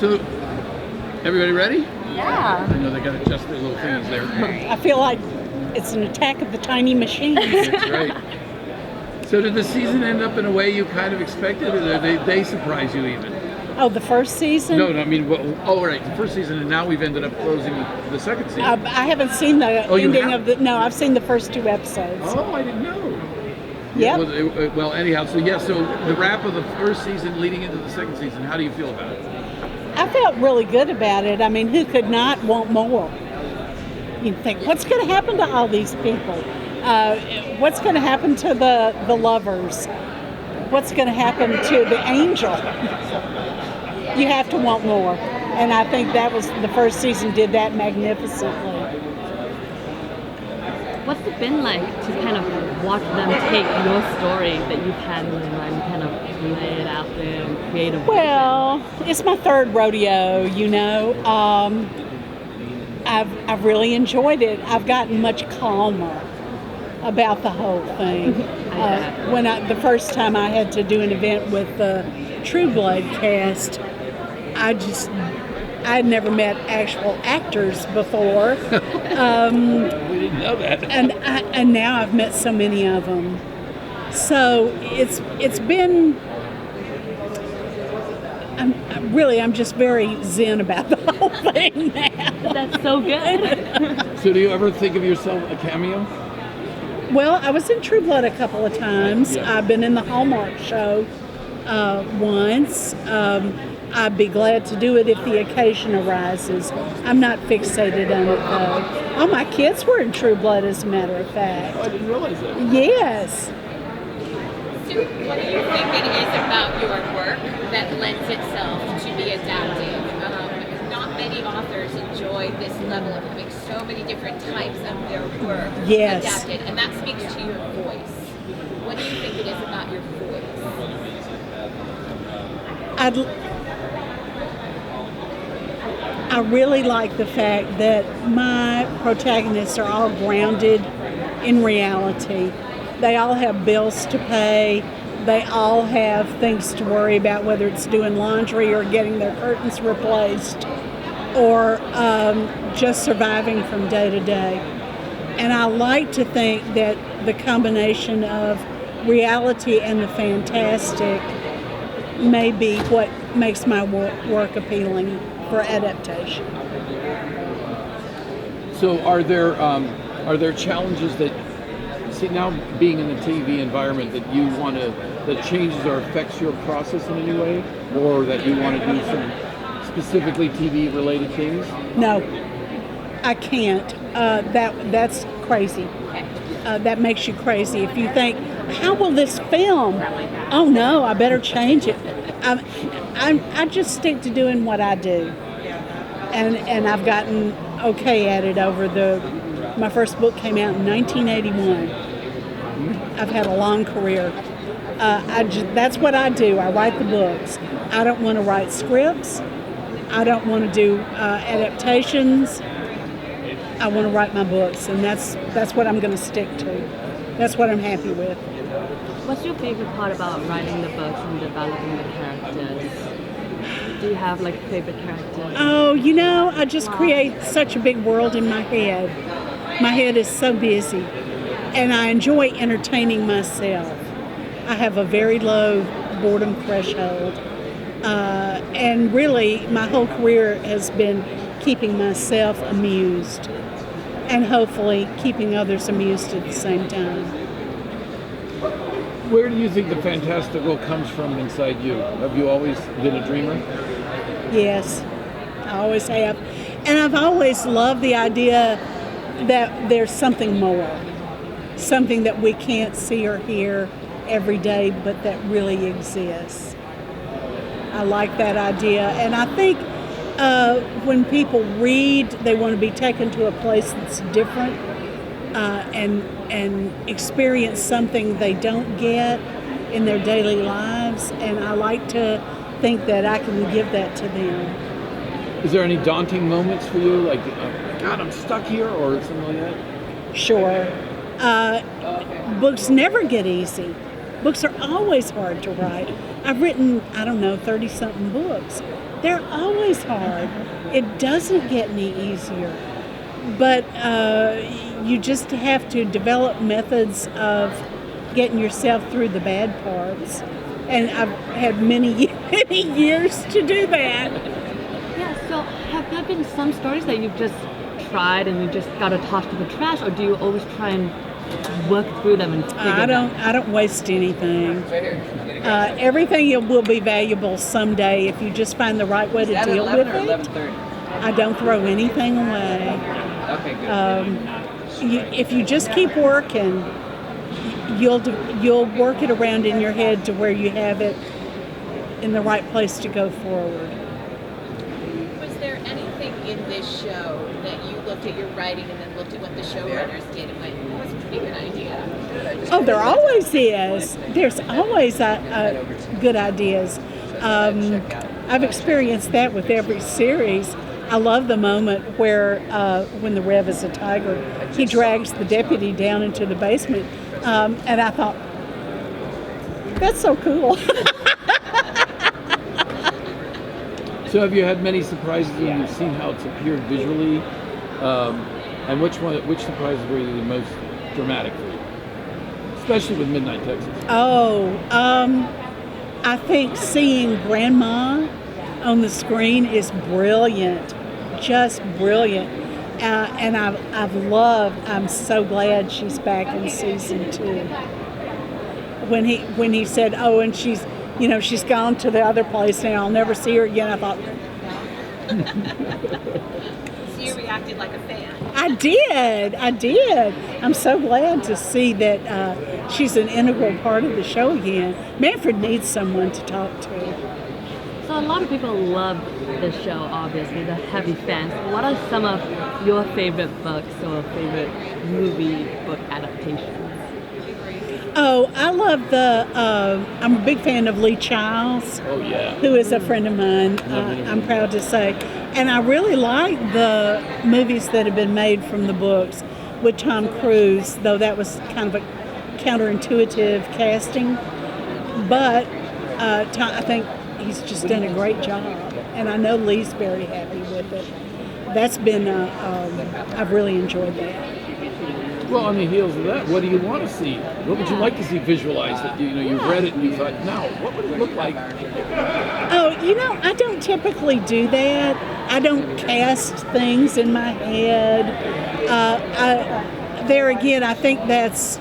So, everybody ready? Yeah. I know they got to adjust their little things there. I feel like it's an attack of the tiny machines. That's right. So did the season end up in a way you kind of expected, or did they surprise you even? Oh, the first season? No, I mean, right, the first season, and now we've ended up closing the second season. I haven't seen the ending have? of the. No, I've seen the first 2 episodes. Oh, I didn't know. Yep. Well, anyhow, so the wrap of the first season leading into the second season, how do you feel about it? I felt really good about it. I mean, who could not want more? You think, what's going to happen to all these people? What's going to happen to the lovers? What's going to happen to the angel? You have to want more. And I think that was the first season did that magnificently. What's it been like to kind of watch them take your story that you've had in your mind and kind of lay it out there and create a vision? Well, it's my 3rd rodeo, you know. I've really enjoyed it. I've gotten much calmer about the whole thing. When the first time I had to do an event with the True Blood cast, I'd never met actual actors before. We didn't know that. and now I've met so many of them. So it's been. I'm just very zen about the whole thing now. That's so good. So do you ever think of yourself a cameo? Well, I was in True Blood a couple of times. Yeah. I've been in the Hallmark show once. I'd be glad to do it if the occasion arises. I'm not fixated on it, though. All my kids were in True Blood, as a matter of fact. Oh, I didn't realize that. Yes. So what do you think it is about your work that lends itself to be adaptive? Not many authors enjoy this level of having so many different types of their work adapted, and that speaks to your voice. What do you think it is about your voice? I really like the fact that my protagonists are all grounded in reality. They all have bills to pay. They all have things to worry about, whether it's doing laundry or getting their curtains replaced or just surviving from day to day. And I like to think that the combination of reality and the fantastic may be what makes my work appealing for adaptation. So are there challenges that, see, now being in the TV environment, that you want to, that changes or affects your process in any way, or that you want to do some specifically TV related things? No, I can't. That's crazy. That makes you crazy. If you think, how will this film? Oh no, I better change it. I just stick to doing what I do, and I've gotten okay at it over my first book came out in 1981. I've had a long career. That's what I do. I write the books. I don't want to write scripts. I don't want to do adaptations. I want to write my books, and that's what I'm going to stick to. That's what I'm happy with. What's your favorite part about writing the books and developing the characters? Do you have like favorite characters? Oh, I just create such a big world in my head. My head is so busy, and I enjoy entertaining myself. I have a very low boredom threshold, and really my whole career has been keeping myself amused and hopefully keeping others amused at the same time. Where do you think the fantastical comes from inside you? Have you always been a dreamer? Yes, I always have. And I've always loved the idea that there's something more, something that we can't see or hear every day, but that really exists. I like that idea. And I think when people read, they want to be taken to a place that's different and experience something they don't get in their daily lives. And I like to think that I can give that to them. Is there any daunting moments for you, like, God, I'm stuck here, or something like that? Sure. Books never get easy. Books are always hard to write. I've written, 30-something books. They're always hard. It doesn't get any easier. But you just have to develop methods of getting yourself through the bad parts. And I've had many, many years to do that. Yeah, so have there been some stories that you've just tried and you just got to toss to the trash, or do you always try and work through them and figure I don't waste anything. Everything will be valuable someday if you just find the right way to deal with it. I don't throw anything away. Okay, good. If you just keep working, you'll work it around in your head to where you have it in the right place to go forward. Was there anything in this show that you looked at your writing and then looked at what the showrunners did and went, that was a pretty good idea? Oh, there always is. There's always good ideas. I've experienced that with every series. I love the moment where, when the Rev is a tiger, he drags the deputy down into the basement, and I thought, that's so cool. So have you had many surprises when you've seen how it's appeared visually? And which surprises were the most dramatic for you? Especially with Midnight Texas. I think seeing Grandma on the screen is brilliant, just brilliant. And I'm so glad she's back in season 2. When he said, oh, and she's gone to the other place now, I'll never see her again, I thought. So you reacted like a fan. I did. I'm so glad to see that she's an integral part of the show again. Manfred needs someone to talk to. So a lot of people love the show, obviously, the heavy fans. What are some of your favorite books or favorite movie book adaptations? Oh, I love I'm a big fan of Lee Childs. Oh, yeah. Who is a friend of mine, I'm proud to say. And I really like the movies that have been made from the books with Tom Cruise, though that was kind of a counterintuitive casting. But I think he's just done a great job. And I know Lee's very happy with it. That's been, I've really enjoyed that. Well, on the heels of that, what do you want to see? What would you like to see visualized that you've read it and you thought, now, what would it look like? Oh, I don't typically do that. I don't cast things in my head. There again, I think that's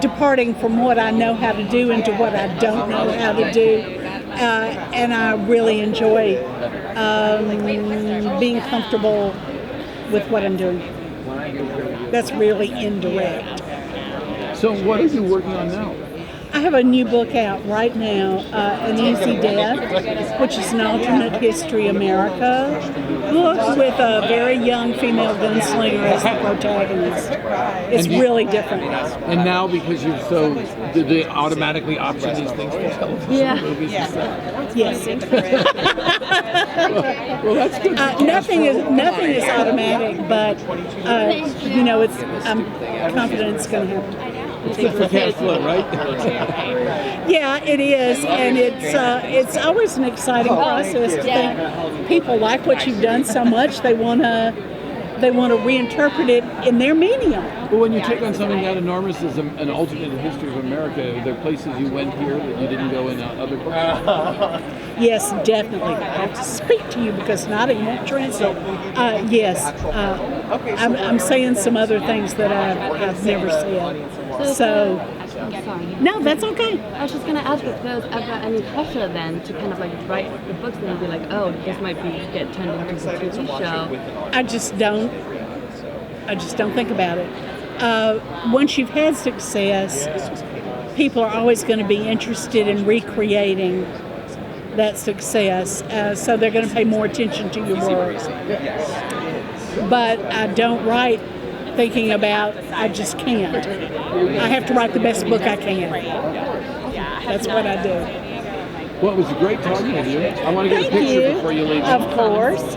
departing from what I know how to do into what I don't know how to do. And I really enjoy being comfortable with what I'm doing. That's really indirect. So what are you working on now? I have a new book out right now, An Easy Death, which is an alternate history America book with a very young female gunslinger as the protagonist. It's really different. And now, because you're so, do they automatically option these things for television movies and stuff? Yes. Well, that's good. Nothing is automatic, but I'm confident it's going to happen. It's good for cash flow, right? Yeah, it is, and it's always an exciting process to think people like what you've done so much they want to reinterpret it in their medium. Well, when you take on something that enormous as an alternate history of America, are there places you went here that you didn't go in other books? Yes, definitely. I have to speak to you because Nottie won't translate. Yes, I'm saying some other things that I've never said. So, sorry. no, that's okay. I was just going to ask if there's ever any pressure then to kind of like write the books and be like, oh, this might get turned into a TV show. I just don't think about it. Once you've had success, people are always going to be interested in recreating that success, so they're going to pay more attention to your work. But I don't write thinking about, I just can't. I have to write the best book I can. That's what I do. Well, it was great talking with you. I want to get a picture before you leave. Of course.